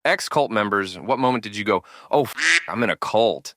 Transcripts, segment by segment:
Ex-cult members, what moment did you go, oh, I'm in a cult?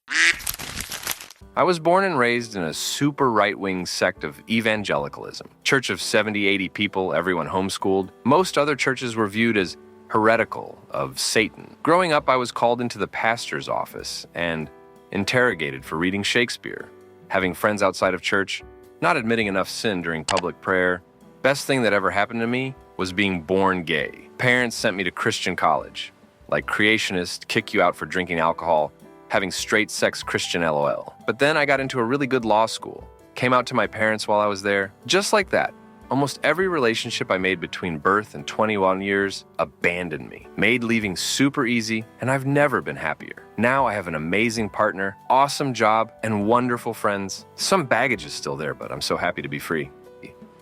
I was born and raised in a super right-wing sect of evangelicalism. Church of 70, 80 people, everyone homeschooled. Most other churches were viewed as heretical, of Satan. Growing up, I was called into the pastor's office and interrogated for reading Shakespeare, having friends outside of church, not admitting enough sin during public prayer. Best thing that ever happened to me was being born gay. Parents sent me to Christian college, like creationists kick you out for drinking alcohol, having straight sex Christian LOL. But then I got into a really good law school, came out to my parents while I was there. Just like that, almost every relationship I made between birth and 21 years abandoned me, made leaving super easy, and I've never been happier. Now I have an amazing partner, awesome job, and wonderful friends. Some baggage is still there, but I'm so happy to be free.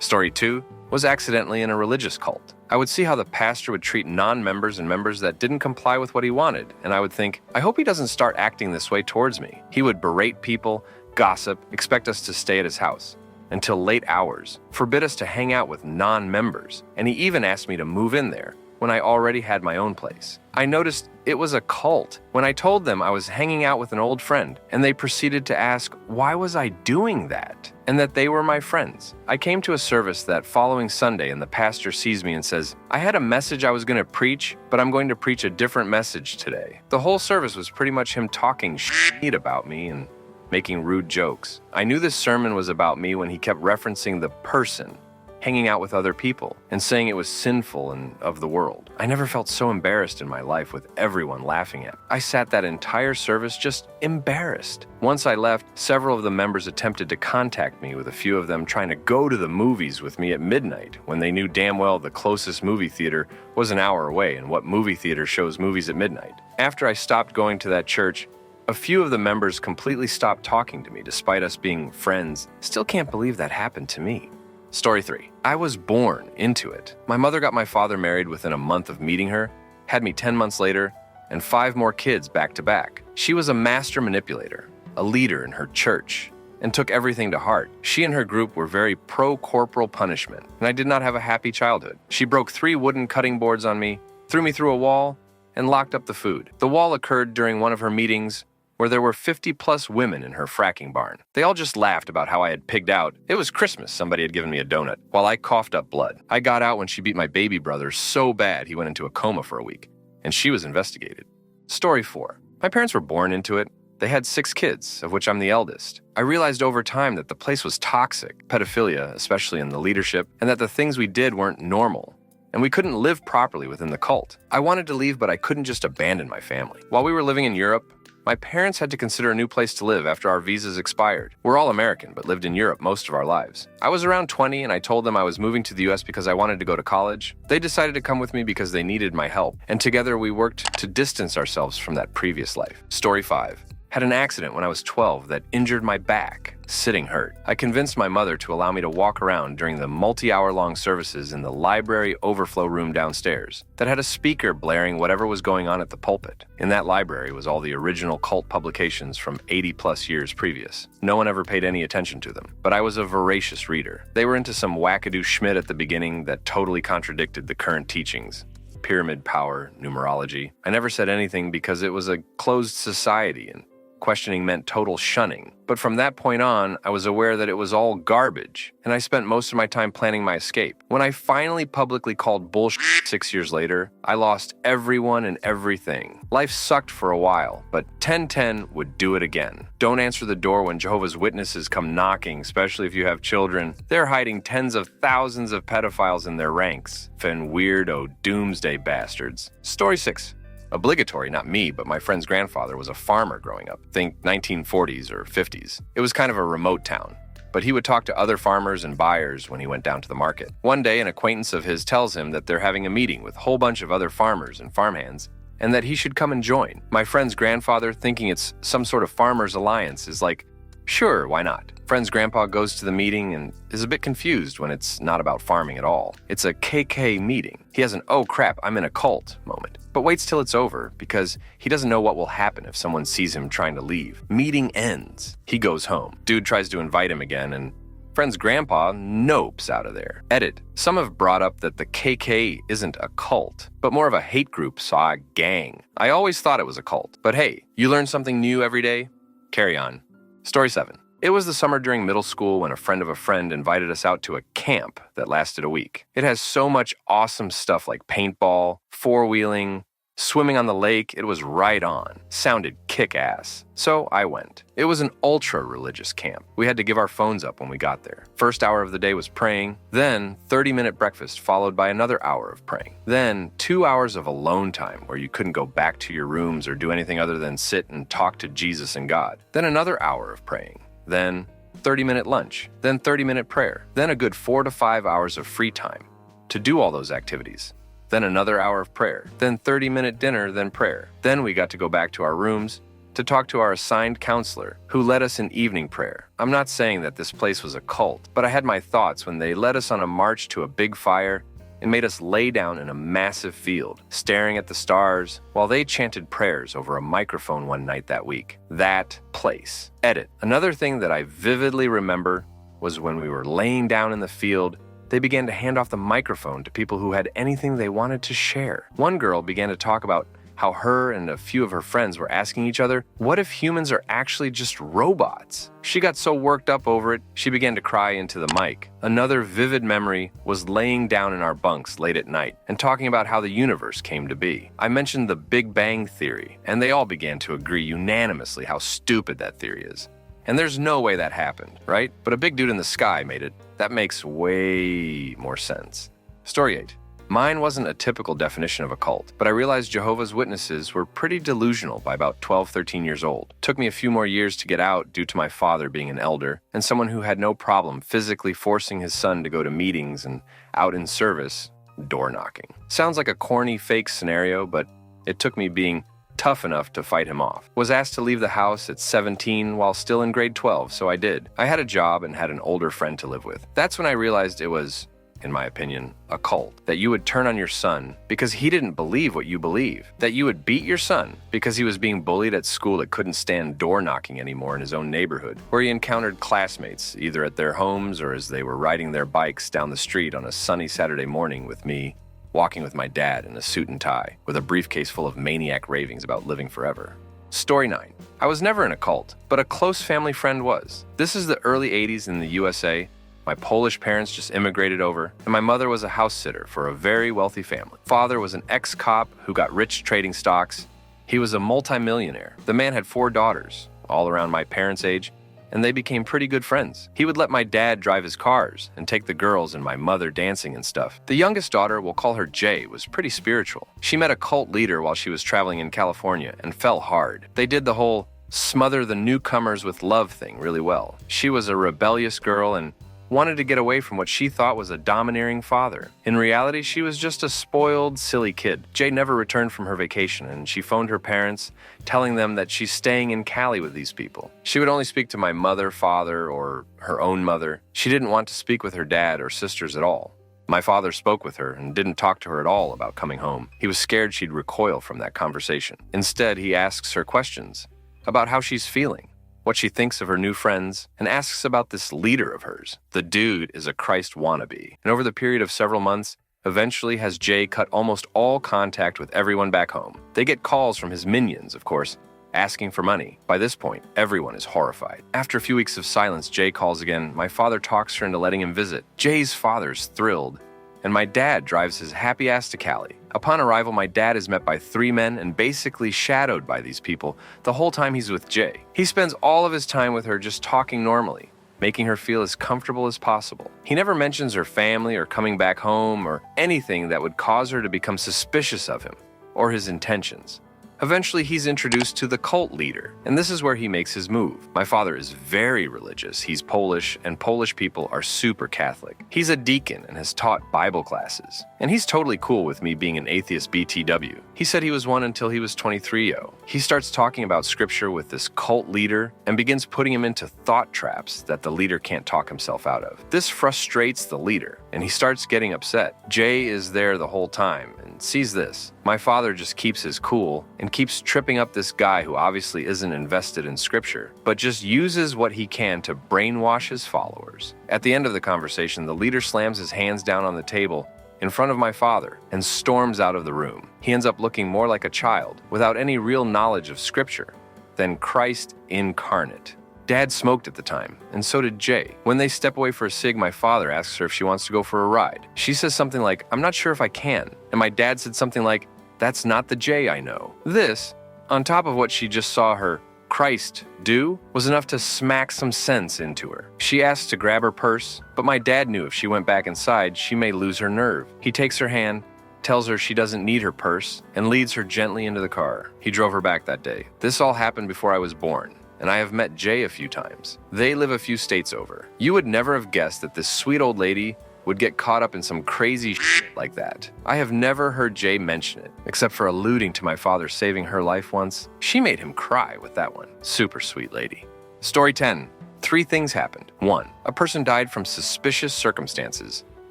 Story 2 was accidentally in a religious cult. I would see how the pastor would treat non-members and members that didn't comply with what he wanted, and I would think, I hope he doesn't start acting this way towards me. He would berate people, gossip, expect us to stay at his house until late hours, forbid us to hang out with non-members, and he even asked me to move in there when I already had my own place. I noticed it was a cult when I told them I was hanging out with an old friend, and they proceeded to ask why was I doing that, and that they were my friends. I came to a service that following Sunday, and the pastor sees me and says, I had a message I was going to preach, but I'm going to preach a different message today. The whole service was pretty much him talking shit about me and making rude jokes. I knew this sermon was about me when he kept referencing the person hanging out with other people and saying it was sinful and of the world. I never felt so embarrassed in my life with everyone laughing at me. I sat that entire service just embarrassed. Once I left, several of the members attempted to contact me, with a few of them trying to go to the movies with me at midnight when they knew damn well the closest movie theater was an hour away, and what movie theater shows movies at midnight. After I stopped going to that church, a few of the members completely stopped talking to me despite us being friends. Still can't believe that happened to me. Story 3. I was born into it. My mother got my father married within a month of meeting her, had me 10 months later, and 5 more kids back to back. She was a master manipulator, a leader in her church, and took everything to heart. She and her group were very pro-corporal punishment, and I did not have a happy childhood. She broke 3 wooden cutting boards on me, threw me through a wall, and locked up the food. The wall occurred during one of her meetings where there were 50-plus women in her fracking barn. They all just laughed about how I had pigged out. It was Christmas, somebody had given me a donut, while I coughed up blood. I got out when she beat my baby brother so bad he went into a coma for a week, and she was investigated. Story 4. My parents were born into it. They had 6 kids, of which I'm the eldest. I realized over time that the place was toxic, pedophilia, especially in the leadership, and that the things we did weren't normal, and we couldn't live properly within the cult. I wanted to leave, but I couldn't just abandon my family. While we were living in Europe, my parents had to consider a new place to live after our visas expired. We're all American, but lived in Europe most of our lives. I was around 20, and I told them I was moving to the US because I wanted to go to college. They decided to come with me because they needed my help, and together we worked to distance ourselves from that previous life. Story 5. Had an accident when I was 12 that injured my back. Sitting hurt. I convinced my mother to allow me to walk around during the multi-hour-long services in the library overflow room downstairs that had a speaker blaring whatever was going on at the pulpit. In that library was all the original cult publications from 80-plus years previous. No one ever paid any attention to them, but I was a voracious reader. They were into some wackadoo schmidt at the beginning that totally contradicted the current teachings. Pyramid power, numerology. I never said anything because it was a closed society, and questioning meant total shunning. But from that point on, I was aware that it was all garbage, and I spent most of my time planning my escape. When I finally publicly called bullshit 6 years later, I lost everyone and everything. Life sucked for a while, but 1010 would do it again. Don't answer the door when Jehovah's Witnesses come knocking, especially if you have children. They're hiding tens of thousands of pedophiles in their ranks. Fin weirdo doomsday bastards. Story 6. Obligatory, not me, but my friend's grandfather was a farmer growing up. Think 1940s or 50s. It was kind of a remote town, but he would talk to other farmers and buyers when he went down to the market. One day, an acquaintance of his tells him that they're having a meeting with a whole bunch of other farmers and farmhands, and that he should come and join. My friend's grandfather, thinking it's some sort of farmers' alliance, is like, sure, why not? Friend's grandpa goes to the meeting and is a bit confused when it's not about farming at all. It's a KK meeting. He has an oh crap, I'm in a cult moment, but waits till it's over because he doesn't know what will happen if someone sees him trying to leave. Meeting ends. He goes home. Dude tries to invite him again, and Friend's grandpa nopes out of there. Edit. Some have brought up that the KK isn't a cult, but more of a hate group, saw a gang. I always thought it was a cult, but hey, you learn something new every day? Carry on. Story 7. It was the summer during middle school when a friend of a friend invited us out to a camp that lasted a week. It has so much awesome stuff like paintball, four-wheeling, swimming on the lake. It was right on. Sounded kick-ass. So I went. It was an ultra-religious camp. We had to give our phones up when we got there. First hour of the day was praying, then 30-minute breakfast followed by another hour of praying. Then 2 hours of alone time where you couldn't go back to your rooms or do anything other than sit and talk to Jesus and God. Then another hour of praying. Then 30-minute lunch. Then 30-minute prayer. Then a good 4 to 5 hours of free time to do all those activities. Then another hour of prayer, then 30-minute dinner, then prayer. Then we got to go back to our rooms to talk to our assigned counselor, who led us in evening prayer. I'm not saying that this place was a cult, but I had my thoughts when they led us on a march to a big fire and made us lay down in a massive field, staring at the stars, while they chanted prayers over a microphone one night that week. That place. Edit. Another thing that I vividly remember was when we were laying down in the field, they began to hand off the microphone to people who had anything they wanted to share. One girl began to talk about how her and a few of her friends were asking each other, what if humans are actually just robots? She got so worked up over it, she began to cry into the mic. Another vivid memory was laying down in our bunks late at night and talking about how the universe came to be. I mentioned the Big Bang Theory, and they all began to agree unanimously how stupid that theory is. And there's no way that happened, right? But a big dude in the sky made it. That makes way more sense. Story 8. Mine wasn't a typical definition of a cult, but I realized Jehovah's Witnesses were pretty delusional by about 12, 13 years old. Took me a few more years to get out due to my father being an elder and someone who had no problem physically forcing his son to go to meetings and out in service, door knocking. Sounds like a corny fake scenario, but it took me being tough enough to fight him off. Was asked to leave the house at 17 while still in grade 12, so I did. I had a job and had an older friend to live with. That's when I realized it was, in my opinion, a cult. That you would turn on your son because he didn't believe what you believe. That you would beat your son because he was being bullied at school that couldn't stand door knocking anymore in his own neighborhood, where he encountered classmates either at their homes or as they were riding their bikes down the street on a sunny Saturday morning with me, walking with my dad in a suit and tie, with a briefcase full of maniac ravings about living forever. Story 9. I was never in a cult, but a close family friend was. This is the early 80s in the USA. My Polish parents just immigrated over, and my mother was a house sitter for a very wealthy family. Father was an ex-cop who got rich trading stocks. He was a multimillionaire. The man had 4 daughters, all around my parents' age, and they became pretty good friends. He would let my dad drive his cars and take the girls and my mother dancing and stuff. The youngest daughter, we'll call her Jay, was pretty spiritual. She met a cult leader while she was traveling in California and fell hard. They did the whole smother the newcomers with love thing really well. She was a rebellious girl and wanted to get away from what she thought was a domineering father. In reality, she was just a spoiled, silly kid. Jay never returned from her vacation, and she phoned her parents, telling them that she's staying in Cali with these people. She would only speak to my mother, father, or her own mother. She didn't want to speak with her dad or sisters at all. My father spoke with her and didn't talk to her at all about coming home. He was scared she'd recoil from that conversation. Instead, he asks her questions about how she's feeling, what she thinks of her new friends, and asks about this leader of hers. The dude is a Christ wannabe. And over the period of several months, eventually has Jay cut almost all contact with everyone back home. They get calls from his minions, of course, asking for money. By this point, everyone is horrified. After a few weeks of silence, Jay calls again. My father talks her into letting him visit. Jay's father's thrilled, and my dad drives his happy ass to Cali. Upon arrival, my dad is met by 3 men and basically shadowed by these people the whole time he's with Jay. He spends all of his time with her just talking normally, making her feel as comfortable as possible. He never mentions her family or coming back home or anything that would cause her to become suspicious of him or his intentions. Eventually, he's introduced to the cult leader, and this is where he makes his move. My father is very religious. He's Polish, and Polish people are super Catholic. He's a deacon and has taught Bible classes. And he's totally cool with me being an atheist BTW. He said he was one until he was 23-yo. He starts talking about scripture with this cult leader and begins putting him into thought traps that the leader can't talk himself out of. This frustrates the leader, and he starts getting upset. Jay is there the whole time and sees this. My father just keeps his cool and keeps tripping up this guy who obviously isn't invested in scripture, but just uses what he can to brainwash his followers. At the end of the conversation, the leader slams his hands down on the table in front of my father and storms out of the room. He ends up looking more like a child, without any real knowledge of scripture, than Christ incarnate. Dad smoked at the time, and so did Jay. When they step away for a cig, my father asks her if she wants to go for a ride. She says something like, "I'm not sure if I can." And my dad said something like, "That's not the Jay I know." This, on top of what she just saw her Christ do, was enough to smack some sense into her. She asks to grab her purse, but my dad knew if she went back inside, she may lose her nerve. He takes her hand, tells her she doesn't need her purse, and leads her gently into the car. He drove her back that day. This all happened before I was born, and I have met Jay a few times. They live a few states over. You would never have guessed that this sweet old lady would get caught up in some crazy shit like that. I have never heard Jay mention it, except for alluding to my father saving her life once. She made him cry with that one. Super sweet lady. Story 10. 3 things happened. 1. A person died from suspicious circumstances,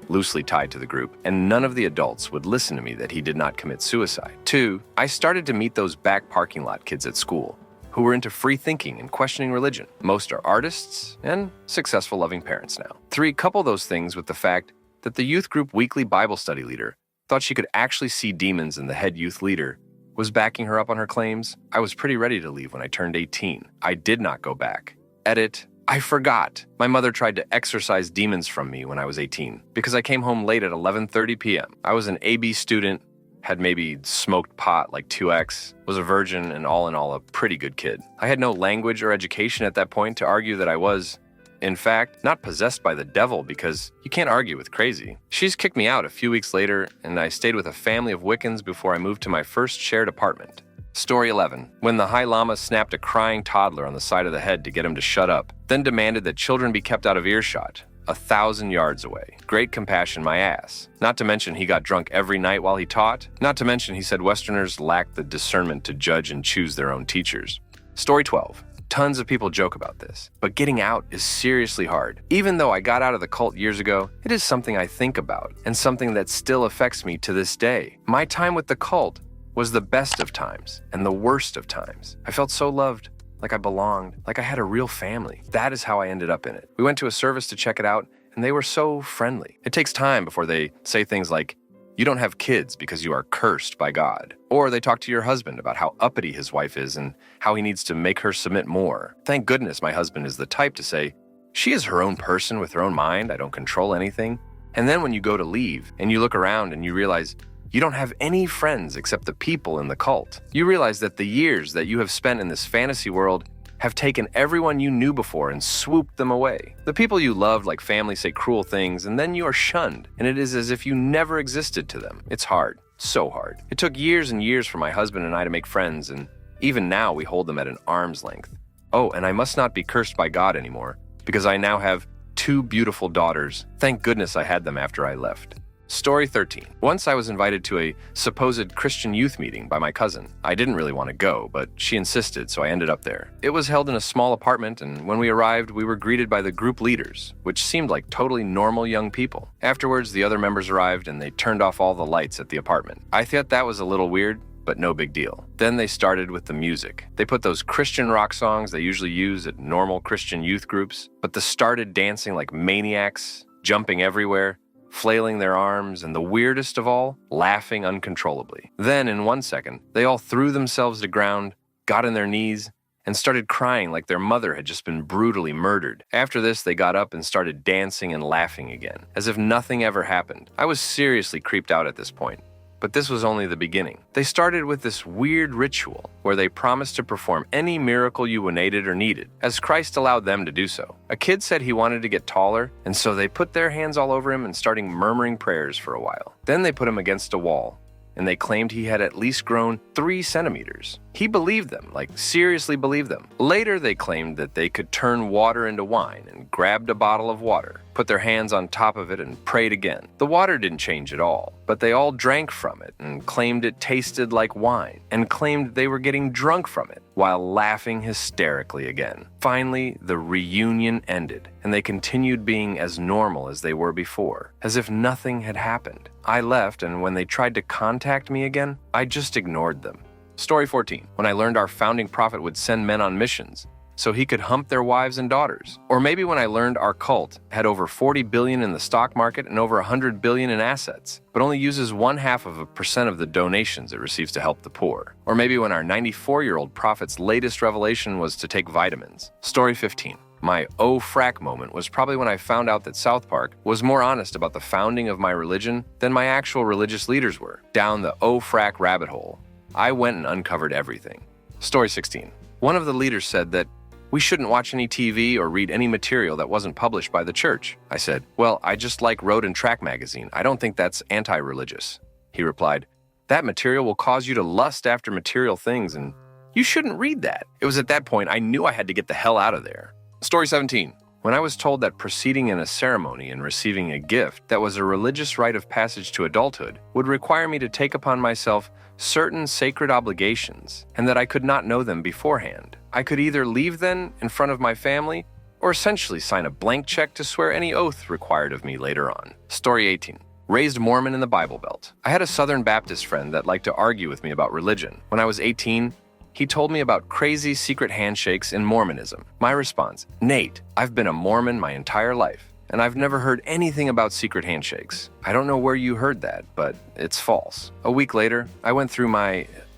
loosely tied to the group, and none of the adults would listen to me that he did not commit suicide. 2. I started to meet those back parking lot kids at school who were into free thinking and questioning religion. Most are artists and successful, loving parents now. 3, couple those things with the fact that the youth group weekly Bible study leader thought she could actually see demons and the head youth leader was backing her up on her claims. I was pretty ready to leave when I turned 18. I did not go back. Edit. I forgot. My mother tried to exorcise demons from me when I was 18 because I came home late at 11:30 p.m. I was an AB student, had maybe smoked pot like 2X, was a virgin, and all in all a pretty good kid. I had no language or education at that point to argue that I was, in fact, not possessed by the devil, because you can't argue with crazy. She's kicked me out a few weeks later, and I stayed with a family of Wiccans before I moved to my first shared apartment. Story 11. When the High Lama snapped a crying toddler on the side of the head to get him to shut up, then demanded that children be kept out of earshot, 1,000 yards away. Great compassion, my ass. Not to mention he got drunk every night while he taught. Not to mention he said Westerners lack the discernment to judge and choose their own teachers. Story 12. Tons of people joke about this, but getting out is seriously hard. Even though I got out of the cult years ago, it is something I think about and something that still affects me to this day. My time with the cult was the best of times and the worst of times. I felt so loved, like I belonged, like I had a real family. That is how I ended up in it. We went to a service to check it out, and they were so friendly. It takes time before they say things like, "You don't have kids because you are cursed by God." Or they talk to your husband about how uppity his wife is and how he needs to make her submit more. Thank goodness my husband is the type to say, "She is her own person with her own mind. I don't control anything." And then when you go to leave and you look around and you realize you don't have any friends except the people in the cult. You realize that the years that you have spent in this fantasy world have taken everyone you knew before and swooped them away. The people you loved like family say cruel things, and then you are shunned, and it is as if you never existed to them. It's hard, so hard. It took years and years for my husband and I to make friends, and even now we hold them at an arm's length. Oh, and I must not be cursed by God anymore, because I now have 2 beautiful daughters. Thank goodness I had them after I left. Story 13. Once I was invited to a supposed Christian youth meeting by my cousin. I didn't really want to go, but she insisted, so I ended up there. It was held in a small apartment, and when we arrived, we were greeted by the group leaders, which seemed like totally normal young people. Afterwards, the other members arrived, and they turned off all the lights at the apartment. I thought that was a little weird, but no big deal. Then they started with the music. They put those Christian rock songs they usually use at normal Christian youth groups, but they started dancing like maniacs, jumping everywhere, flailing their arms, and the weirdest of all, laughing uncontrollably. Then, in 1 second, they all threw themselves to ground, got on their knees, and started crying like their mother had just been brutally murdered. After this, they got up and started dancing and laughing again, as if nothing ever happened. I was seriously creeped out at this point. But this was only the beginning. They started with this weird ritual where they promised to perform any miracle you needed or needed, as Christ allowed them to do so. A kid said he wanted to get taller, and so they put their hands all over him and started murmuring prayers for a while. Then they put him against a wall, and they claimed he had at least grown 3 centimeters. He believed them, like seriously believed them. Later, they claimed that they could turn water into wine and grabbed a bottle of water, put their hands on top of it and prayed again. The water didn't change at all, but they all drank from it and claimed it tasted like wine and claimed they were getting drunk from it while laughing hysterically again. Finally, the reunion ended and they continued being as normal as they were before, as if nothing had happened. I left, and when they tried to contact me again, I just ignored them. Story 14. When I learned our founding prophet would send men on missions so he could hump their wives and daughters. Or maybe when I learned our cult had over 40 billion in the stock market and over 100 billion in assets, but only uses 0.5% of the donations it receives to help the poor. Or maybe when our 94-year-old prophet's latest revelation was to take vitamins. Story 15. My oh frack moment was probably when I found out that South Park was more honest about the founding of my religion than my actual religious leaders were. Down the oh frack rabbit hole, I went and uncovered everything. Story 16. One of the leaders said that we shouldn't watch any TV or read any material that wasn't published by the church. I said, well, I just like Road and Track magazine. I don't think that's anti-religious. He replied, that material will cause you to lust after material things and you shouldn't read that. It was at that point I knew I had to get the hell out of there. Story 17. When I was told that proceeding in a ceremony and receiving a gift that was a religious rite of passage to adulthood would require me to take upon myself certain sacred obligations and that I could not know them beforehand, I could either leave them in front of my family or essentially sign a blank check to swear any oath required of me later on. Story 18. Raised Mormon in the Bible Belt. I had a Southern Baptist friend that liked to argue with me about religion. When I was 18, he told me about crazy secret handshakes in Mormonism. My response, Nate, I've been a Mormon my entire life, and I've never heard anything about secret handshakes. I don't know where you heard that, but it's false. A week later, I went through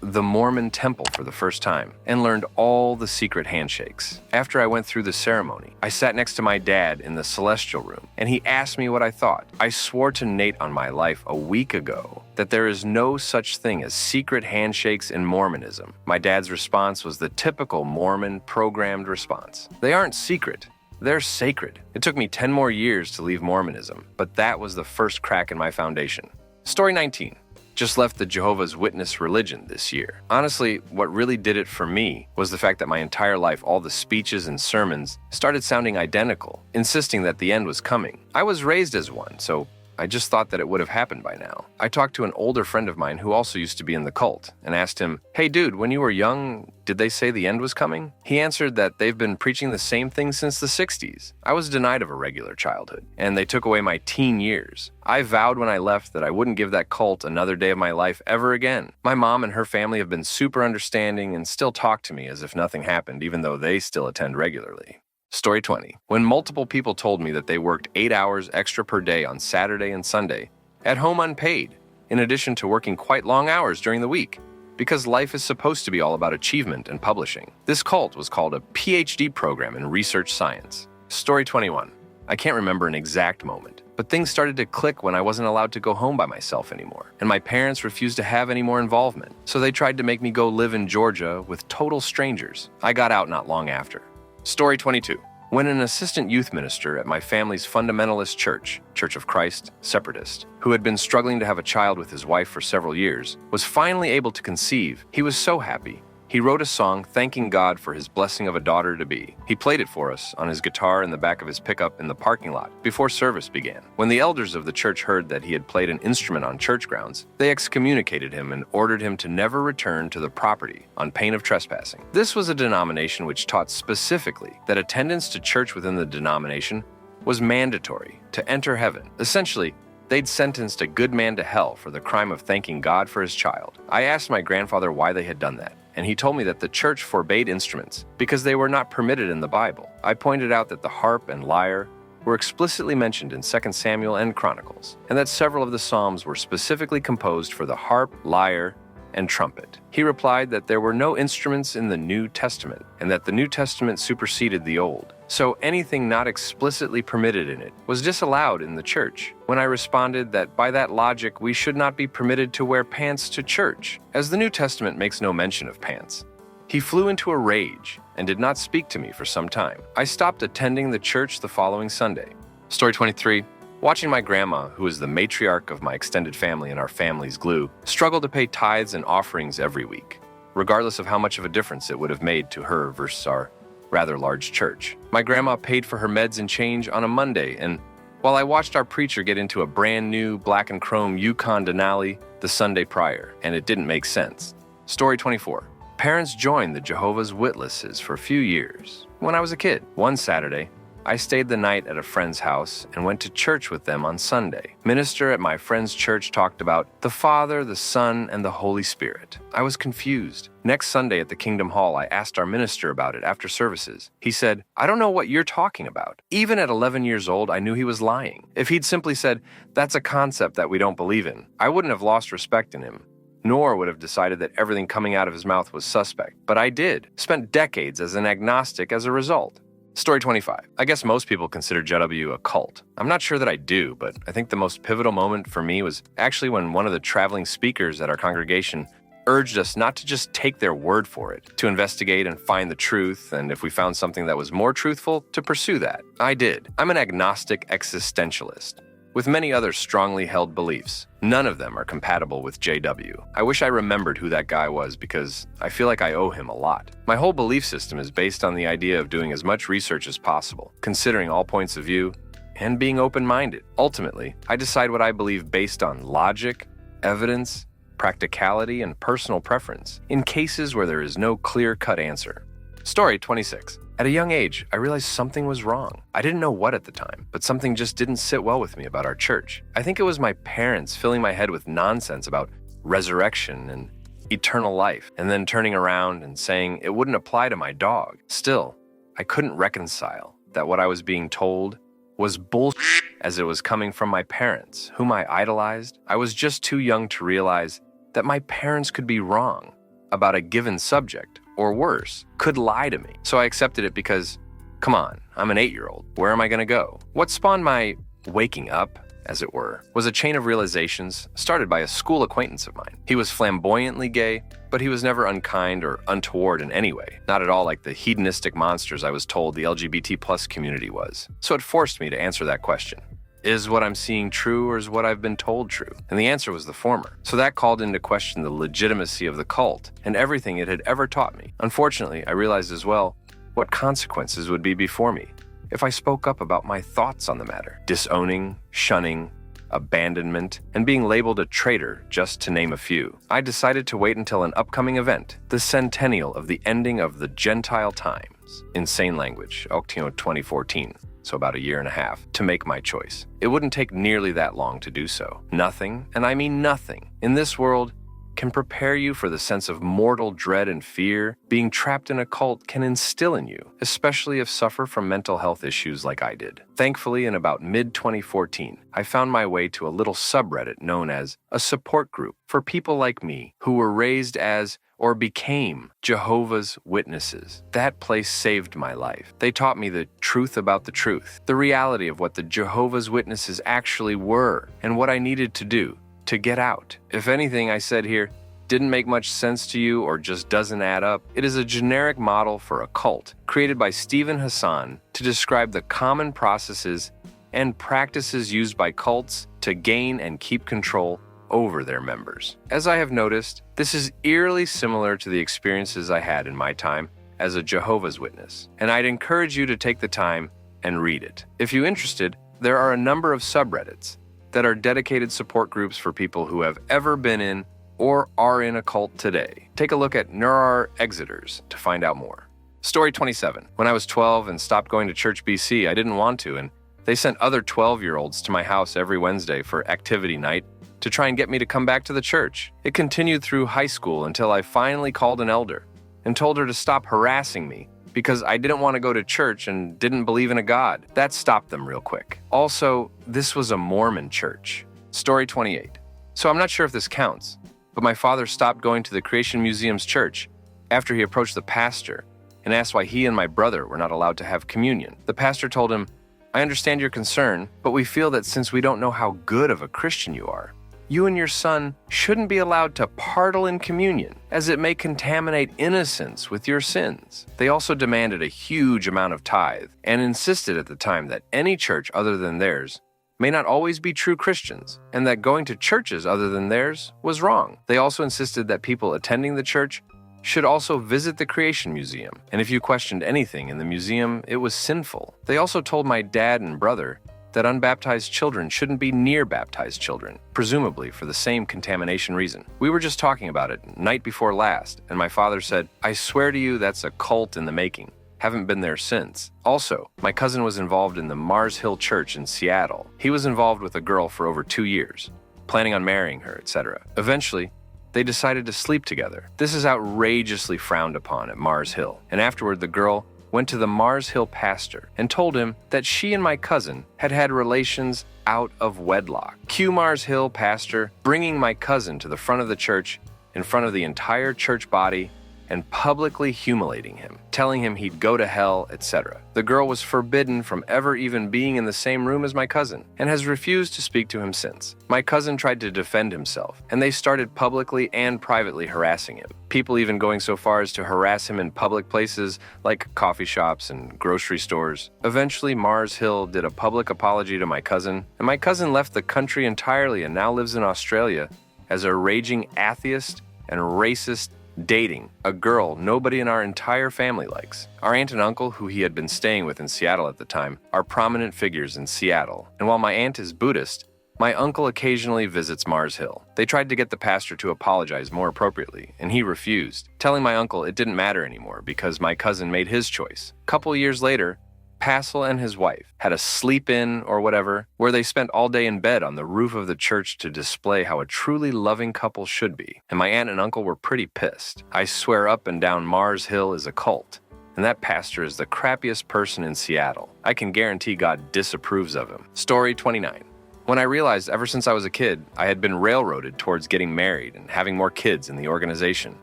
the Mormon temple for the first time and learned all the secret handshakes. After I went through the ceremony, I sat next to my dad in the celestial room, and he asked me what I thought. I swore to Nate on my life a week ago that there is no such thing as secret handshakes in Mormonism. My dad's response was the typical Mormon programmed response. They aren't secret. They're sacred. It took me 10 more years to leave Mormonism, but that was the first crack in my foundation. Story 19. Just left the Jehovah's Witness religion this year. Honestly, what really did it for me was the fact that my entire life, all the speeches and sermons started sounding identical, insisting that the end was coming. I was raised as one, so I just thought that it would have happened by now. I talked to an older friend of mine who also used to be in the cult and asked him, hey dude, when you were young, did they say the end was coming? He answered that they've been preaching the same thing since the 60s. I was denied of a regular childhood, and they took away my teen years. I vowed when I left that I wouldn't give that cult another day of my life ever again. My mom and her family have been super understanding and still talk to me as if nothing happened, even though they still attend regularly. Story 20. When multiple people told me that they worked 8 hours extra per day on Saturday and Sunday, at home unpaid, in addition to working quite long hours during the week, because life is supposed to be all about achievement and publishing. This cult was called a PhD program in research science. Story 21. I can't remember an exact moment, but things started to click when I wasn't allowed to go home by myself anymore, and my parents refused to have any more involvement, so they tried to make me go live in Georgia with total strangers. I got out not long after. Story 22. When an assistant youth minister at my family's fundamentalist church, Church of Christ, Separatist, who had been struggling to have a child with his wife for several years, was finally able to conceive, he was so happy. He wrote a song thanking God for his blessing of a daughter-to-be. He played it for us on his guitar in the back of his pickup in the parking lot before service began. When the elders of the church heard that he had played an instrument on church grounds, they excommunicated him and ordered him to never return to the property on pain of trespassing. This was a denomination which taught specifically that attendance to church within the denomination was mandatory to enter heaven. Essentially, they'd sentenced a good man to hell for the crime of thanking God for his child. I asked my grandfather why they had done that, and he told me that the church forbade instruments because they were not permitted in the Bible. I pointed out that the harp and lyre were explicitly mentioned in 2 Samuel and Chronicles, and that several of the Psalms were specifically composed for the harp, lyre, and trumpet. He replied that there were no instruments in the New Testament, and that the New Testament superseded the Old, so anything not explicitly permitted in it was disallowed in the church. When I responded that by that logic we should not be permitted to wear pants to church, as the New Testament makes no mention of pants, he flew into a rage and did not speak to me for some time. I stopped attending the church the following Sunday. Story 23. Watching my grandma, who is the matriarch of my extended family and our family's glue, struggle to pay tithes and offerings every week. regardless of how much of a difference it would have made to her versus our rather large church. My grandma paid for her meds and change on a Monday, and while I watched our preacher get into a brand new black and chrome Yukon Denali the Sunday prior, and it didn't make sense. Story 24. Parents joined the Jehovah's Witnesses for a few years. When I was a kid, one Saturday, I stayed the night at a friend's house and went to church with them on Sunday. Minister at my friend's church talked about the Father, the Son, and the Holy Spirit. I was confused. Next Sunday at the Kingdom Hall, I asked our minister about it after services. He said, "I don't know what you're talking about." Even at 11 years old, I knew he was lying. If he'd simply said, "That's a concept that we don't believe in," I wouldn't have lost respect in him, nor would have decided that everything coming out of his mouth was suspect. But I did. Spent decades as an agnostic as a result. Story 25. I guess most people consider JW a cult. I'm not sure that I do, but I think the most pivotal moment for me was actually when one of the traveling speakers at our congregation urged us not to just take their word for it, to investigate and find the truth, and if we found something that was more truthful, to pursue that. I did. I'm an agnostic existentialist, with many other strongly held beliefs. None of them are compatible with JW. I wish I remembered who that guy was because I feel like I owe him a lot. My whole belief system is based on the idea of doing as much research as possible, considering all points of view, and being open-minded. Ultimately, I decide what I believe based on logic, evidence, practicality, and personal preference, in cases where there is no clear-cut answer. Story 26. At a young age, I realized something was wrong. I didn't know what at the time, but something just didn't sit well with me about our church. I think it was my parents filling my head with nonsense about resurrection and eternal life, and then turning around and saying it wouldn't apply to my dog. Still, I couldn't reconcile that what I was being told was bullshit as it was coming from my parents, whom I idolized. I was just too young to realize that my parents could be wrong about a given subject, or worse, could lie to me. So I accepted it because, come on, I'm an 8-year-old. Where am I going to go? What spawned my waking up, as it were, was a chain of realizations started by a school acquaintance of mine. He was flamboyantly gay, but he was never unkind or untoward in any way, not at all like the hedonistic monsters I was told the LGBT+ community was. So it forced me to answer that question. Is what I'm seeing true, or is what I've been told true? And the answer was the former. So that called into question the legitimacy of the cult and everything it had ever taught me. Unfortunately, I realized as well what consequences would be before me if I spoke up about my thoughts on the matter. Disowning, shunning, abandonment, and being labeled a traitor, just to name a few. I decided to wait until an upcoming event, the centennial of the ending of the Gentile times, insane language, Octio 2014. So about a year and a half, to make my choice. It wouldn't take nearly that long to do so. Nothing, and I mean nothing, in this world can prepare you for the sense of mortal dread and fear being trapped in a cult can instill in you, especially if suffer from mental health issues like I did. Thankfully, in about mid-2014, I found my way to a little subreddit known as a support group for people like me who were raised as or became Jehovah's Witnesses. That place saved my life. They taught me the truth about the truth, the reality of what the Jehovah's Witnesses actually were, and what I needed to do to get out. If anything I said here didn't make much sense to you or just doesn't add up, it is a generic model for a cult created by Stephen Hassan to describe the common processes and practices used by cults to gain and keep control over their members. As I have noticed, this is eerily similar to the experiences I had in my time as a Jehovah's Witness, and I'd encourage you to take the time and read it. If you're interested, there are a number of subreddits that are dedicated support groups for people who have ever been in or are in a cult today. Take a look at Neurar Exiters to find out more. Story 27. When I was 12 and stopped going to Church BC, I didn't want to, and they sent other 12-year-olds to my house every Wednesday for activity night to try and get me to come back to the church. It continued through high school until I finally called an elder and told her to stop harassing me because I didn't want to go to church and didn't believe in a God. That stopped them real quick. Also, this was a Mormon church. Story 28. So I'm not sure if this counts, but my father stopped going to the Creation Museum's church after he approached the pastor and asked why he and my brother were not allowed to have communion. The pastor told him, "I understand your concern, but we feel that since we don't know how good of a Christian you are, you and your son shouldn't be allowed to partake in communion, as it may contaminate innocence with your sins." They also demanded a huge amount of tithe and insisted at the time that any church other than theirs may not always be true Christians, and that going to churches other than theirs was wrong. They also insisted that people attending the church should also visit the Creation Museum, and if you questioned anything in the museum, it was sinful. They also told my dad and brother that unbaptized children shouldn't be near baptized children, presumably for the same contamination reason. We were just talking about it night before last, and my father said, "I swear to you that's a cult in the making. Haven't been there since." Also, my cousin was involved in the Mars Hill Church in Seattle. He was involved with a girl for over 2 years, planning on marrying her, etc. Eventually, they decided to sleep together. This is outrageously frowned upon at Mars Hill, and afterward the girl went to the Mars Hill pastor and told him that she and my cousin had had relations out of wedlock. Cue Mars Hill pastor bringing my cousin to the front of the church in front of the entire church body and publicly humiliating him, telling him he'd go to hell, etc. The girl was forbidden from ever even being in the same room as my cousin and has refused to speak to him since. My cousin tried to defend himself, and they started publicly and privately harassing him. People even going so far as to harass him in public places like coffee shops and grocery stores. Eventually, Mars Hill did a public apology to my cousin, and my cousin left the country entirely and now lives in Australia as a raging atheist and racist, dating a girl nobody in our entire family likes. Our aunt and uncle, who he had been staying with in Seattle at the time, are prominent figures in Seattle. And while my aunt is Buddhist, my uncle occasionally visits Mars Hill. They tried to get the pastor to apologize more appropriately, and he refused, telling my uncle it didn't matter anymore because my cousin made his choice. A couple years later, Passel and his wife had a sleep-in or whatever where they spent all day in bed on the roof of the church to display how a truly loving couple should be. And my aunt and uncle were pretty pissed. I swear up and down Mars Hill is a cult, and that pastor is the crappiest person in Seattle. I can guarantee God disapproves of him. Story 29. When I realized ever since I was a kid, I had been railroaded towards getting married and having more kids in the organization.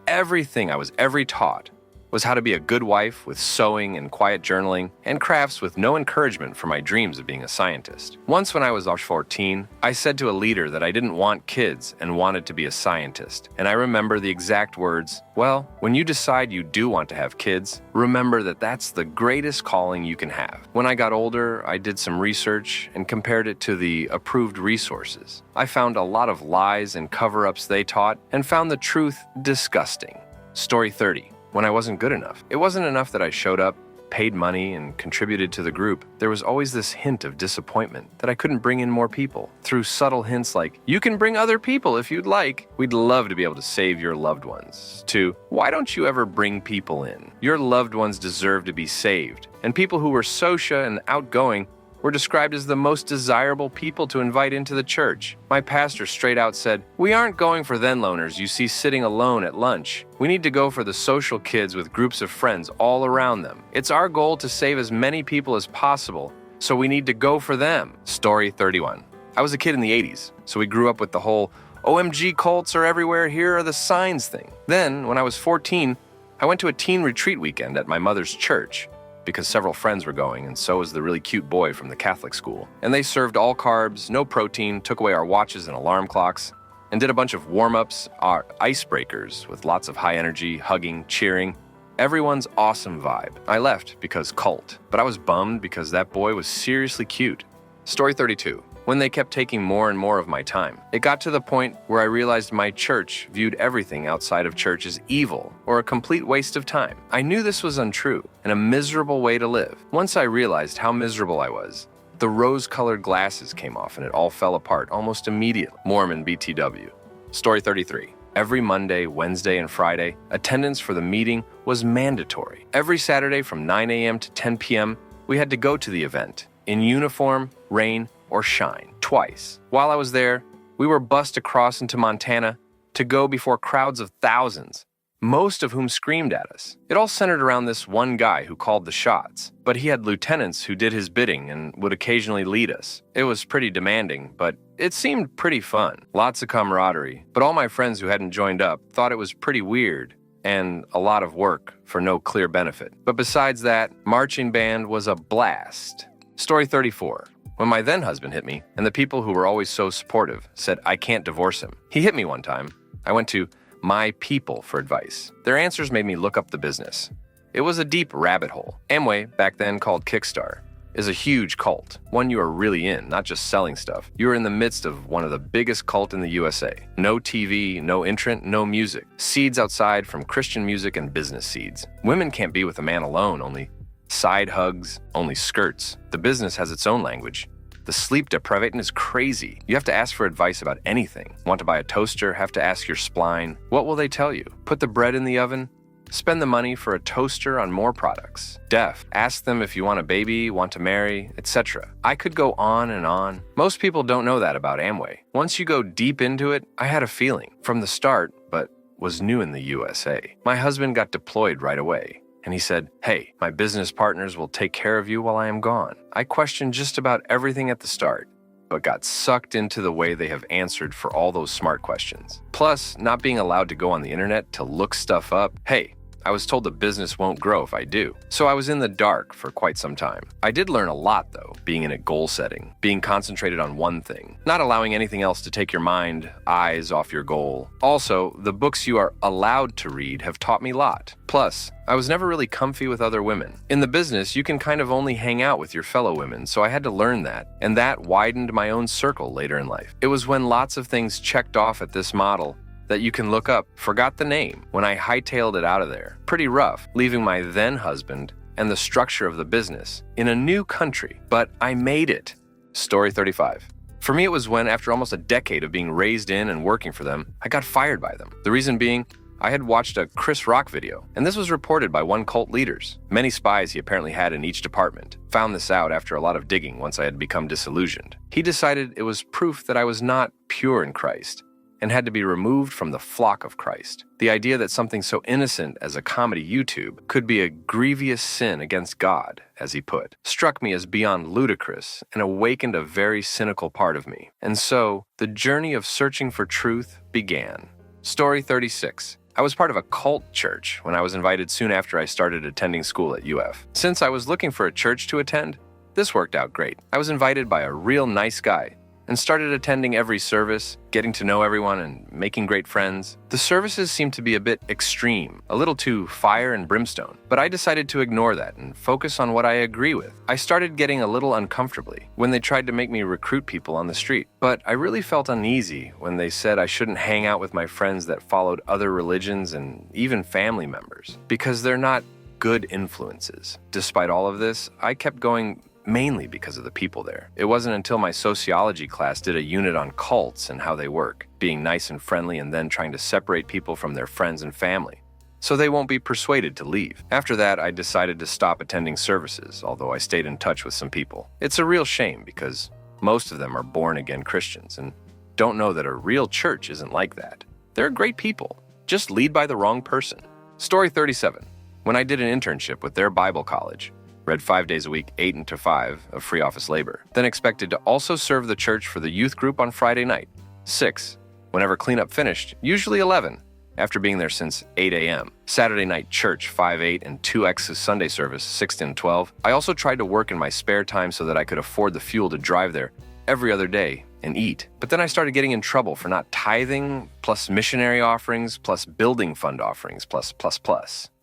Everything I was ever taught was how to be a good wife with sewing and quiet journaling and crafts with no encouragement for my dreams of being a scientist. Once when I was 14, I said to a leader that I didn't want kids and wanted to be a scientist. And I remember the exact words, "Well, when you decide you do want to have kids, remember that that's the greatest calling you can have." When I got older, I did some research and compared it to the approved resources. I found a lot of lies and cover-ups they taught and found the truth disgusting. Story 30. When I wasn't good enough. It wasn't enough that I showed up, paid money, and contributed to the group. There was always this hint of disappointment that I couldn't bring in more people. Through subtle hints like, "You can bring other people if you'd like. We'd love to be able to save your loved ones." To, "Why don't you ever bring people in? Your loved ones deserve to be saved." And people who were social and outgoing were described as the most desirable people to invite into the church. My pastor straight out said, "We aren't going for then loners you see sitting alone at lunch. We need to go for the social kids with groups of friends all around them. It's our goal to save as many people as possible, so we need to go for them." Story 31. I was a kid in the 80s, so we grew up with the whole "OMG cults are everywhere, here are the signs" thing. Then, when I was 14, I went to a teen retreat weekend at my mother's church, because several friends were going, and so was the really cute boy from the Catholic school. And they served all carbs, no protein, took away our watches and alarm clocks, and did a bunch of warm-ups, our icebreakers with lots of high energy, hugging, cheering. Everyone's awesome vibe. I left because cult, but I was bummed because that boy was seriously cute. Story 32. When they kept taking more and more of my time, it got to the point where I realized my church viewed everything outside of church as evil or a complete waste of time. I knew this was untrue and a miserable way to live. Once I realized how miserable I was, the rose-colored glasses came off and it all fell apart almost immediately. Mormon BTW. Story 33. Every Monday, Wednesday, and Friday, attendance for the meeting was mandatory. Every Saturday from 9 a.m. to 10 p.m., we had to go to the event in uniform, rain, or shine, twice. While I was there, we were bussed across into Montana to go before crowds of thousands, most of whom screamed at us. It all centered around this one guy who called the shots, but he had lieutenants who did his bidding and would occasionally lead us. It was pretty demanding, but it seemed pretty fun. Lots of camaraderie, but all my friends who hadn't joined up thought it was pretty weird and a lot of work for no clear benefit. But besides that, marching band was a blast. Story 34. When my then husband hit me, and the people who were always so supportive said I can't divorce him. He hit me one time. I went to My People for advice. Their answers made me look up the business. It was a deep rabbit hole. Amway, back then called Kickstarter, is a huge cult, one you are really in, not just selling stuff. You are in the midst of one of the biggest cult in the USA. No TV, no entrant, no music. Seeds outside from Christian music and business seeds. Women can't be with a man alone, only side hugs, only skirts. The business has its own language. The sleep deprivation is crazy. You have to ask for advice about anything. Want to buy a toaster? Have to ask your spline. What will they tell you? Put the bread in the oven? Spend the money for a toaster on more products. Deaf. Ask them if you want a baby, want to marry, etc. I could go on and on. Most people don't know that about Amway. Once you go deep into it, I had a feeling from the start, but was new in the USA. My husband got deployed right away. And he said, "Hey, my business partners will take care of you while I am gone." I questioned just about everything at the start, but got sucked into the way they have answered for all those smart questions. Plus, not being allowed to go on the internet to look stuff up. Hey, I was told the business won't grow if I do. So I was in the dark for quite some time. I did learn a lot though, being in a goal setting, being concentrated on one thing, not allowing anything else to take your mind, eyes off your goal. Also, the books you are allowed to read have taught me a lot. Plus, I was never really comfy with other women. In the business, you can kind of only hang out with your fellow women, so I had to learn that, and that widened my own circle later in life. It was when lots of things checked off at this model that you can look up, forgot the name, when I hightailed it out of there. Pretty rough, leaving my then husband and the structure of the business in a new country, but I made it. Story 35. For me, it was when, after almost a decade of being raised in and working for them, I got fired by them. The reason being, I had watched a Chris Rock video, and this was reported by one cult leaders. Many spies he apparently had in each department. Found this out after a lot of digging once I had become disillusioned. He decided it was proof that I was not pure in Christ, and had to be removed from the flock of Christ. The idea that something so innocent as a comedy YouTube could be a grievous sin against God, as he put, struck me as beyond ludicrous and awakened a very cynical part of me. And so, the journey of searching for truth began. Story 36. I was part of a cult church when I was invited soon after I started attending school at UF. Since I was looking for a church to attend, this worked out great. I was invited by a real nice guy and started attending every service, getting to know everyone and making great friends. The services seemed to be a bit extreme, a little too fire and brimstone, but I decided to ignore that and focus on what I agree with. I started getting a little uncomfortably when they tried to make me recruit people on the street, but I really felt uneasy when they said I shouldn't hang out with my friends that followed other religions and even family members, because they're not good influences. Despite all of this, I kept going mainly because of the people there. It wasn't until my sociology class did a unit on cults and how they work, being nice and friendly and then trying to separate people from their friends and family, so they won't be persuaded to leave. After that, I decided to stop attending services, although I stayed in touch with some people. It's a real shame because most of them are born-again Christians and don't know that a real church isn't like that. They're great people, just lead by the wrong person. Story 37. When I did an internship with their Bible college, read 5 days a week, 8 to 5 of free office labor, then expected to also serve the church for the youth group on Friday night, 6, whenever cleanup finished, usually 11, after being there since 8 a.m. Saturday night church, 5-8, and 2X's Sunday service, 6 and 12. I also tried to work in my spare time so that I could afford the fuel to drive there every other day and eat. But then I started getting in trouble for not tithing, plus missionary offerings, plus building fund offerings, plus.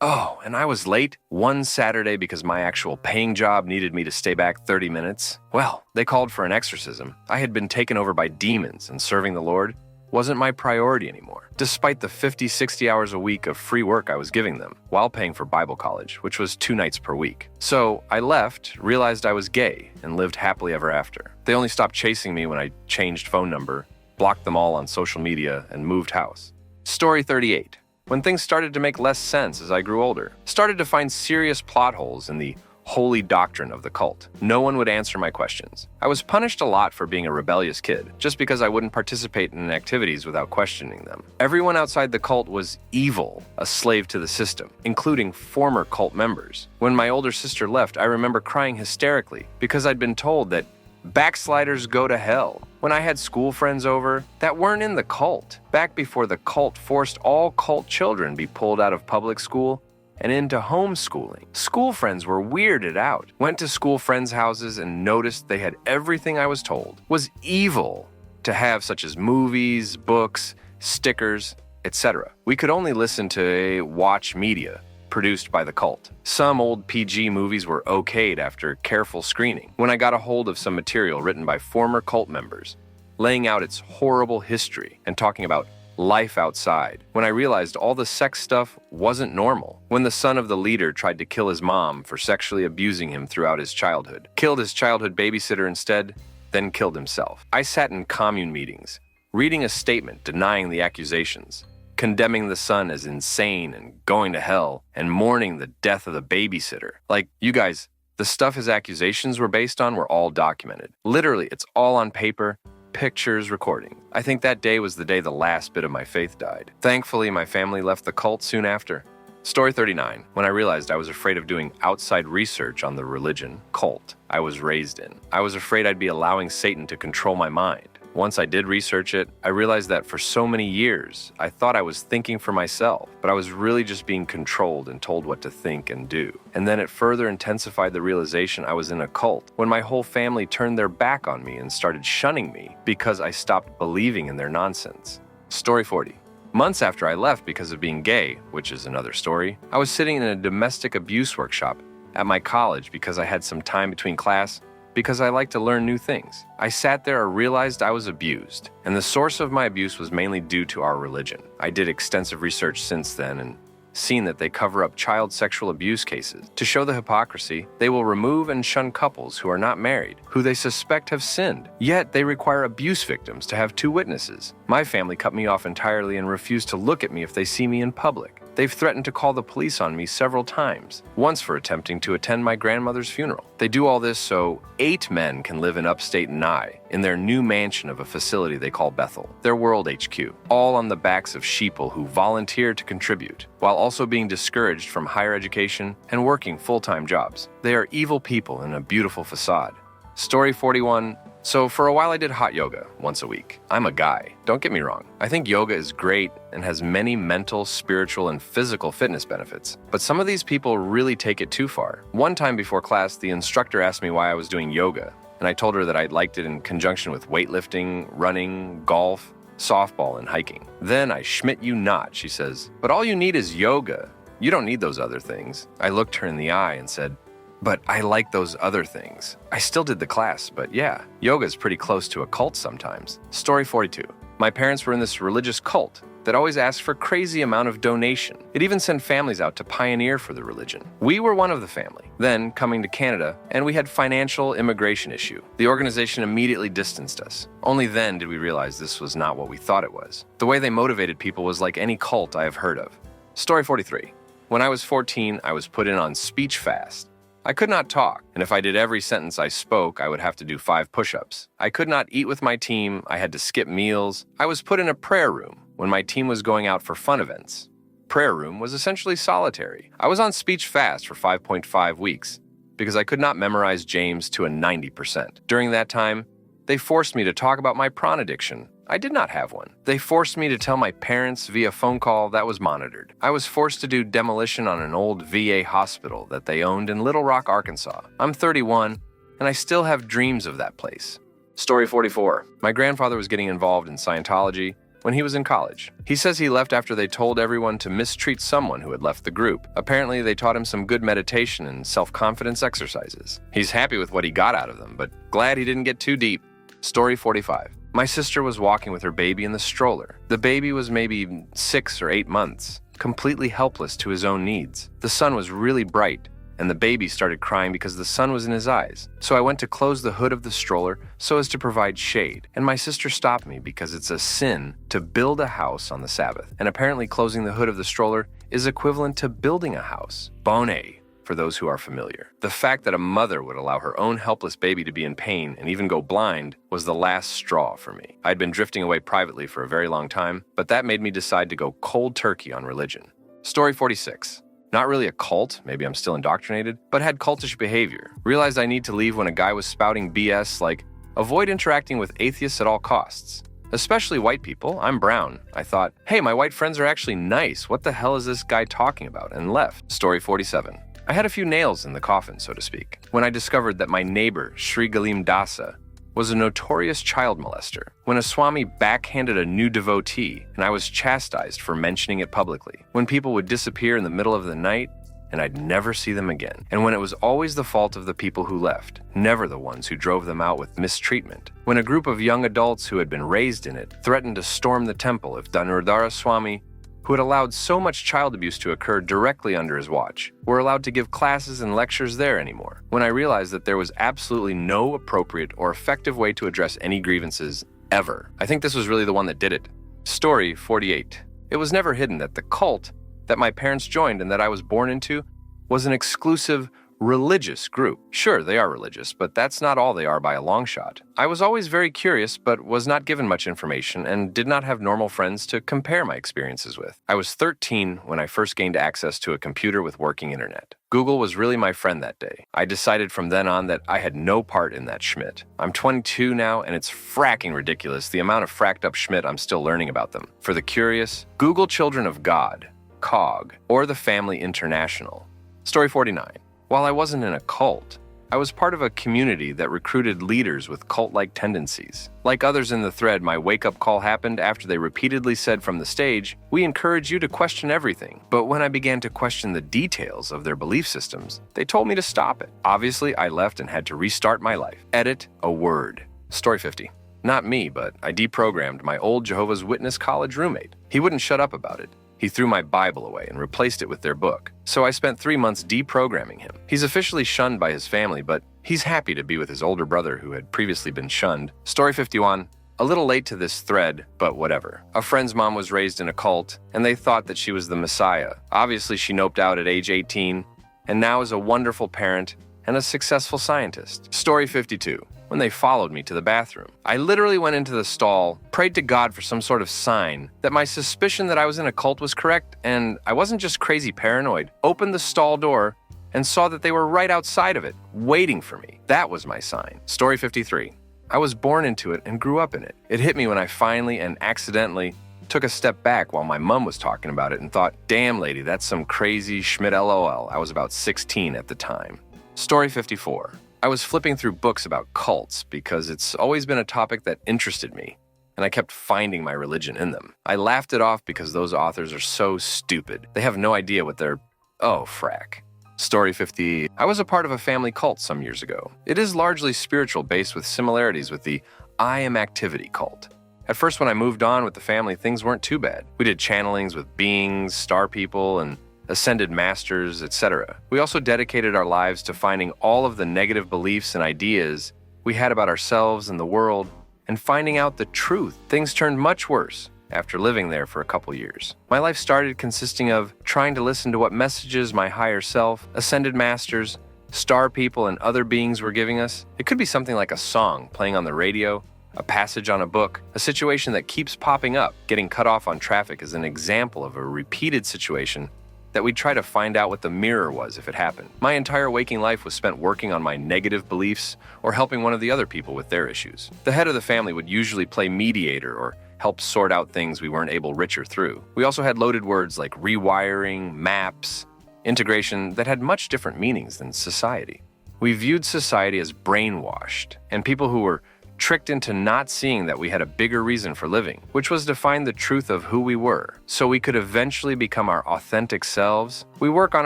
Oh, and I was late one Saturday because my actual paying job needed me to stay back 30 minutes. Well, they called for an exorcism. I had been taken over by demons, and serving the Lord wasn't my priority anymore, despite the 50-60 hours a week of free work I was giving them, while paying for Bible college, which was 2 nights per week. So I left, realized I was gay, and lived happily ever after. They only stopped chasing me when I changed phone number, blocked them all on social media, and moved house. Story 38. When things started to make less sense as I grew older, started to find serious plot holes in the holy doctrine of the cult. No one would answer my questions. I was punished a lot for being a rebellious kid, just because I wouldn't participate in activities without questioning them. Everyone outside the cult was evil, a slave to the system, including former cult members. When my older sister left, I remember crying hysterically because I'd been told that backsliders go to hell. When I had school friends over that weren't in the cult, back before the cult forced all cult children be pulled out of public school and into homeschooling. School friends were weirded out. Went to school friends' houses and noticed they had everything I was told was evil to have, such as movies, books, stickers, etc. We could only listen to watch media, produced by the cult. Some old PG movies were okayed after careful screening. When I got a hold of some material written by former cult members, laying out its horrible history and talking about life outside, when I realized all the sex stuff wasn't normal, when the son of the leader tried to kill his mom for sexually abusing him throughout his childhood, killed his childhood babysitter instead, then killed himself. I sat in commune meetings, reading a statement denying the accusations, condemning the son as insane and going to hell, and mourning the death of the babysitter. Like, you guys, the stuff his accusations were based on were all documented. Literally, it's all on paper, pictures, recording. I think that day was the day the last bit of my faith died. Thankfully, my family left the cult soon after. Story 39, when I realized I was afraid of doing outside research on the religion, cult, I was raised in. I was afraid I'd be allowing Satan to control my mind. Once I did research it, I realized that for so many years, I thought I was thinking for myself, but I was really just being controlled and told what to think and do. And then it further intensified the realization I was in a cult when my whole family turned their back on me and started shunning me because I stopped believing in their nonsense. Story 40. Months after I left because of being gay, which is another story, I was sitting in a domestic abuse workshop at my college because I had some time between class because I like to learn new things. I sat there and realized I was abused, and the source of my abuse was mainly due to our religion. I did extensive research since then and seen that they cover up child sexual abuse cases. To show the hypocrisy, they will remove and shun couples who are not married, who they suspect have sinned. Yet they require abuse victims to have 2 witnesses. My family cut me off entirely and refused to look at me if they see me in public. They've threatened to call the police on me several times, once for attempting to attend my grandmother's funeral. They do all this so 8 men can live in upstate Nye in their new mansion of a facility they call Bethel, their world HQ, all on the backs of sheeple who volunteer to contribute, while also being discouraged from higher education and working full-time jobs. They are evil people in a beautiful facade. Story 41. So for a while I did hot yoga once a week. I'm a guy, don't get me wrong. I think yoga is great and has many mental, spiritual, and physical fitness benefits. But some of these people really take it too far. One time before class, the instructor asked me why I was doing yoga, and I told her that I liked it in conjunction with weightlifting, running, golf, softball, and hiking. Then I schmit you not, she says, but all you need is yoga. You don't need those other things. I looked her in the eye and said, but I like those other things. I still did the class, but yeah, yoga is pretty close to a cult sometimes. Story 42. My parents were in this religious cult that always asked for crazy amount of donation. It even sent families out to pioneer for the religion. We were one of the family. Then, coming to Canada, and we had financial immigration issue. The organization immediately distanced us. Only then did we realize this was not what we thought it was. The way they motivated people was like any cult I have heard of. Story 43. When I was 14, I was put in on speech fast. I could not talk, and if I did every sentence I spoke, I would have to do 5 push-ups. I could not eat with my team, I had to skip meals. I was put in a prayer room when my team was going out for fun events. Prayer room was essentially solitary. I was on speech fast for 5.5 weeks because I could not memorize James to a 90%. During that time, they forced me to talk about my prawn addiction. I did not have one. They forced me to tell my parents via phone call that was monitored. I was forced to do demolition on an old VA hospital that they owned in Little Rock, Arkansas. I'm 31, and I still have dreams of that place. Story 44. My grandfather was getting involved in Scientology when he was in college. He says he left after they told everyone to mistreat someone who had left the group. Apparently, they taught him some good meditation and self-confidence exercises. He's happy with what he got out of them, but glad he didn't get too deep. Story 45. My sister was walking with her baby in the stroller. The baby was maybe 6 or 8 months, completely helpless to his own needs. The sun was really bright, and the baby started crying because the sun was in his eyes. So I went to close the hood of the stroller so as to provide shade, and my sister stopped me because it's a sin to build a house on the Sabbath, and apparently closing the hood of the stroller is equivalent to building a house. Bonnet. For those who are familiar. The fact that a mother would allow her own helpless baby to be in pain and even go blind was the last straw for me. I'd been drifting away privately for a very long time, but that made me decide to go cold turkey on religion. Story 46. Not really a cult, maybe I'm still indoctrinated, but had cultish behavior. Realized I need to leave when a guy was spouting BS like, avoid interacting with atheists at all costs. Especially white people. I'm brown. I thought, hey, my white friends are actually nice. What the hell is this guy talking about? And left. Story 47. I had a few nails in the coffin, so to speak, when I discovered that my neighbor, Sri Galim Dasa, was a notorious child molester. When a Swami backhanded a new devotee, and I was chastised for mentioning it publicly. When people would disappear in the middle of the night, and I'd never see them again. And when it was always the fault of the people who left, never the ones who drove them out with mistreatment. When a group of young adults who had been raised in it threatened to storm the temple if Dhanurdhara Swami, who had allowed so much child abuse to occur directly under his watch, were allowed to give classes and lectures there anymore. When I realized that there was absolutely no appropriate or effective way to address any grievances ever. I think this was really the one that did it. Story 48. It was never hidden that the cult that my parents joined and that I was born into was an exclusive religious group. Sure, they are religious, but that's not all they are by a long shot. I was always very curious, but was not given much information and did not have normal friends to compare my experiences with. I was 13 when I first gained access to a computer with working internet. Google was really my friend that day. I decided from then on that I had no part in that Schmidt. I'm 22 now, and it's fracking ridiculous the amount of fracked up Schmidt I'm still learning about them. For the curious, Google Children of God, COG, or the Family International. Story 49. While I wasn't in a cult, I was part of a community that recruited leaders with cult-like tendencies. Like others in the thread, my wake-up call happened after they repeatedly said from the stage, "We encourage you to question everything." But when I began to question the details of their belief systems, they told me to stop it. Obviously, I left and had to restart my life. Edit a word. Story 50. Not me, but I deprogrammed my old Jehovah's Witness college roommate. He wouldn't shut up about it. He threw my Bible away and replaced it with their book. So I spent 3 months deprogramming him. He's officially shunned by his family, but he's happy to be with his older brother who had previously been shunned. Story 51. A little late to this thread, but whatever. A friend's mom was raised in a cult, and they thought that she was the Messiah. Obviously, she noped out at age 18, and now is a wonderful parent and a successful scientist. Story 52. When they followed me to the bathroom, I literally went into the stall, prayed to God for some sort of sign that my suspicion that I was in a cult was correct, and I wasn't just crazy paranoid, opened the stall door, and saw that they were right outside of it, waiting for me. That was my sign. Story 53. I was born into it and grew up in it. It hit me when I finally and accidentally took a step back while my mom was talking about it and thought, damn lady, that's some crazy Schmidt LOL. I was about 16 at the time. Story 54. I was flipping through books about cults because it's always been a topic that interested me, and I kept finding my religion in them. I laughed it off because those authors are so stupid. They have no idea what they're... Oh, frack. Story 50. I was a part of a family cult some years ago. It is largely spiritual, based with similarities with the I Am Activity cult. At first, when I moved on with the family, things weren't too bad. We did channelings with beings, star people, and ascended masters, etc. We also dedicated our lives to finding all of the negative beliefs and ideas we had about ourselves and the world and finding out the truth. Things turned much worse after living there for a couple years. My life started consisting of trying to listen to what messages my higher self, ascended masters, star people, and other beings were giving us. It could be something like a song playing on the radio, a passage on a book, a situation that keeps popping up. Getting cut off on traffic is an example of a repeated situation that we'd try to find out what the mirror was if it happened. My entire waking life was spent working on my negative beliefs or helping one of the other people with their issues. The head of the family would usually play mediator or help sort out things we weren't able richer through. We also had loaded words like rewiring, maps, integration that had much different meanings than society. We viewed society as brainwashed and people who were tricked into not seeing that we had a bigger reason for living, which was to find the truth of who we were, so we could eventually become our authentic selves. We work on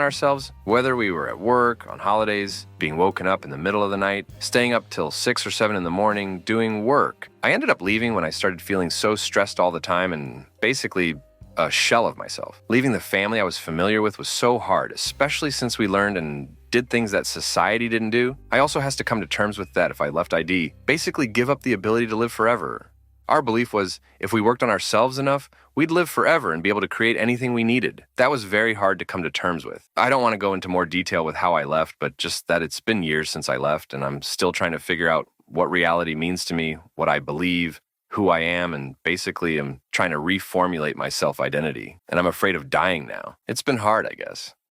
ourselves, whether we were at work, on holidays, being woken up in the middle of the night, staying up till 6 or 7 in the morning, doing work. I ended up leaving when I started feeling so stressed all the time and basically a shell of myself. Leaving the family I was familiar with was so hard, especially since we learned and did things that society didn't do. I also has to come to terms with that if I left ID, basically give up the ability to live forever. Our belief was if we worked on ourselves enough, we'd live forever and be able to create anything we needed. That was very hard to come to terms with. I don't want to go into more detail with how I left, but just that it's been years since I left and I'm still trying to figure out what reality means to me, what I believe, who I am, and basically I'm trying to reformulate my self-identity. And I'm afraid of dying now. It's been hard, I guess.